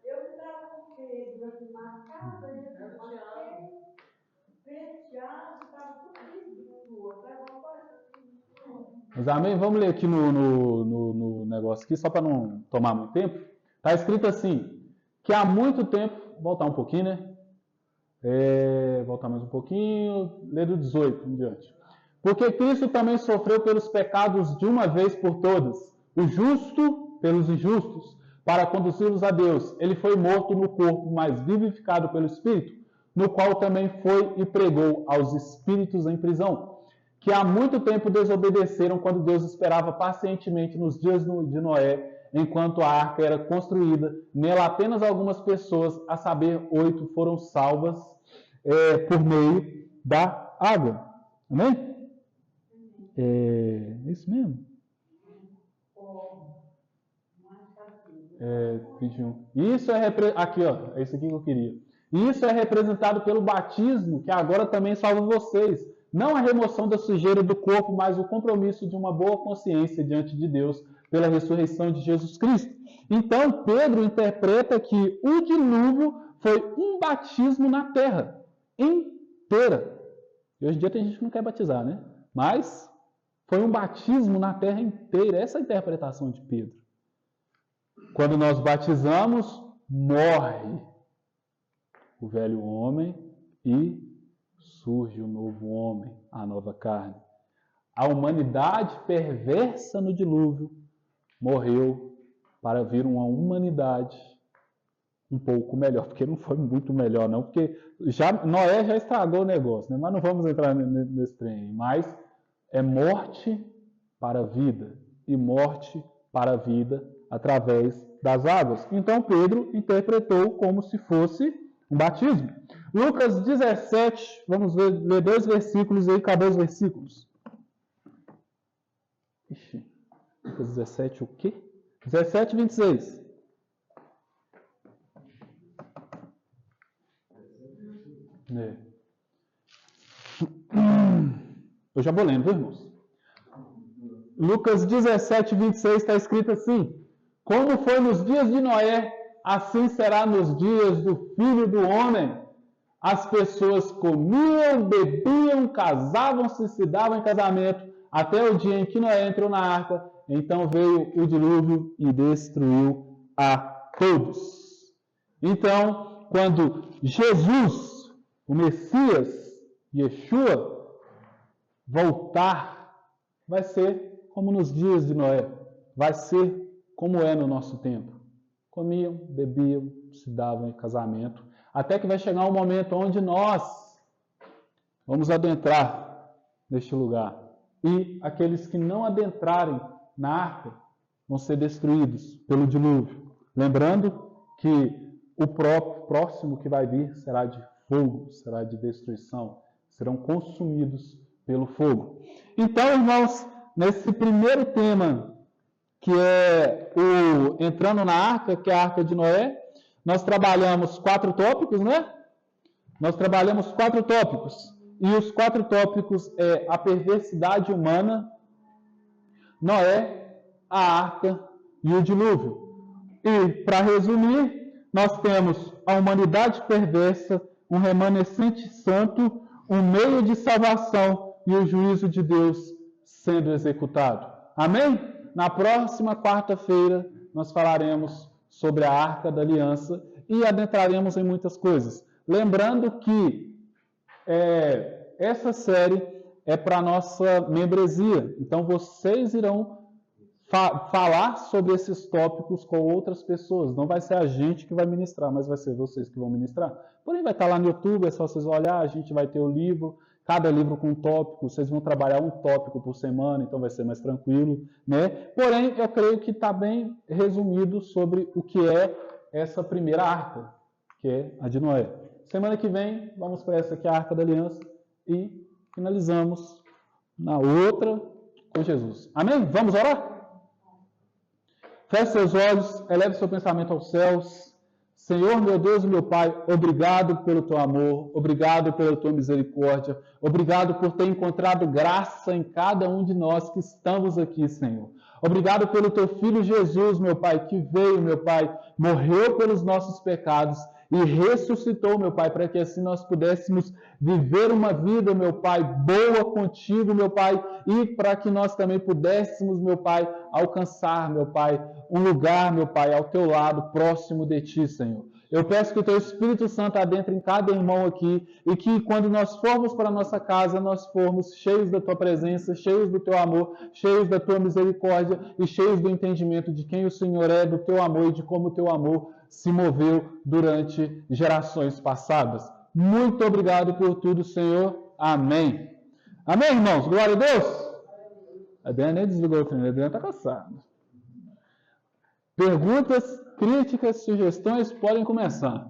Eu estava com Pedro aqui marcado, aí eu marquei, fechado, estava tudo lindo. Mas amém? Vamos ler aqui no negócio aqui, só para não tomar muito tempo. Está escrito assim, que há muito tempo, voltar um pouquinho, né? Voltar mais um pouquinho, ler do 18 em diante. Porque Cristo também sofreu pelos pecados de uma vez por todas, o justo pelos injustos, para conduzi-los a Deus. Ele foi morto no corpo, mas vivificado pelo Espírito, no qual também foi e pregou aos espíritos em prisão, que há muito tempo desobedeceram quando Deus esperava pacientemente nos dias de Noé, enquanto a arca era construída. Nela apenas algumas pessoas, a saber, 8, foram salvas por meio da água. Amém? É isso mesmo? 21. Isso aqui, ó, é isso aqui que eu queria. Isso é representado pelo batismo, que agora também salva vocês. Não a remoção da sujeira do corpo, mas o compromisso de uma boa consciência diante de Deus pela ressurreição de Jesus Cristo. Então, Pedro interpreta que o dilúvio foi um batismo na terra inteira. E hoje em dia tem gente que não quer batizar, né? Mas foi um batismo na terra inteira. Essa é a interpretação de Pedro. Quando nós batizamos, morre o velho homem e surge o novo homem, a nova carne. A humanidade perversa no dilúvio morreu para vir uma humanidade um pouco melhor, porque não foi muito melhor não, porque Noé já estragou o negócio, né? Mas não vamos entrar nesse trem. Mas é morte para a vida e morte para a vida através das águas. Então Pedro interpretou como se fosse um batismo. Lucas 17, vamos ler 2 versículos e aí acabou os versículos. Ixi, Lucas 17 o quê? 17, 26. Eu já vou lendo, viu, irmãos? Lucas 17, 26 está escrito assim: como foi nos dias de Noé, assim será nos dias do Filho do Homem. As pessoas comiam, bebiam, casavam-se, se davam em casamento, até o dia em que Noé entrou na arca. Então veio o dilúvio e destruiu a todos. Então, quando Jesus, o Messias, Yeshua, voltar, vai ser como nos dias de Noé. Vai ser como é no nosso tempo. Comiam, bebiam, se davam em casamento, até que vai chegar um momento onde nós vamos adentrar neste lugar. E aqueles que não adentrarem na arca vão ser destruídos pelo dilúvio. Lembrando que o próximo que vai vir será de fogo, será de destruição. Serão consumidos pelo fogo. Então, irmãos, nesse primeiro tema, que é o entrando na arca, que é a arca de Noé, nós trabalhamos 4 tópicos, né? Nós trabalhamos 4 tópicos. E os 4 tópicos é a perversidade humana, Noé, a arca e o dilúvio. E, para resumir, nós temos a humanidade perversa, um remanescente santo, um meio de salvação e o juízo de Deus sendo executado. Amém? Na próxima quarta-feira, nós falaremos sobre a Arca da Aliança e adentraremos em muitas coisas. Lembrando que essa série é para a nossa membresia. Então, vocês irão falar sobre esses tópicos com outras pessoas. Não vai ser a gente que vai ministrar, mas vai ser vocês que vão ministrar. Porém, vai estar lá no YouTube, é só vocês olhar, a gente vai ter o livro, cada livro com um tópico, vocês vão trabalhar um tópico por semana, então vai ser mais tranquilo, né? Porém, eu creio que está bem resumido sobre o que é essa primeira arca, que é a de Noé. Semana que vem, vamos para essa aqui, a Arca da Aliança, e finalizamos na outra com Jesus. Amém? Vamos orar? Feche seus olhos, eleve seu pensamento aos céus. Senhor, meu Deus e meu Pai, obrigado pelo teu amor, obrigado pela tua misericórdia, obrigado por ter encontrado graça em cada um de nós que estamos aqui, Senhor. Obrigado pelo teu Filho Jesus, meu Pai, que veio, meu Pai, morreu pelos nossos pecados e ressuscitou, meu Pai, para que assim nós pudéssemos viver uma vida, meu Pai, boa contigo, meu Pai, e para que nós também pudéssemos, meu Pai, alcançar, meu Pai, um lugar, meu Pai, ao teu lado, próximo de ti, Senhor. Eu peço que o teu Espírito Santo adentre em cada irmão aqui e que quando nós formos para a nossa casa, nós formos cheios da tua presença, cheios do teu amor, cheios da tua misericórdia e cheios do entendimento de quem o Senhor é, do teu amor e de como o teu amor se moveu durante gerações passadas. Muito obrigado por tudo, Senhor. Amém. Amém, irmãos? Glória a Deus. A Adriana nem desligou o treino, a Adriana está cansada. Perguntas, críticas, sugestões podem começar.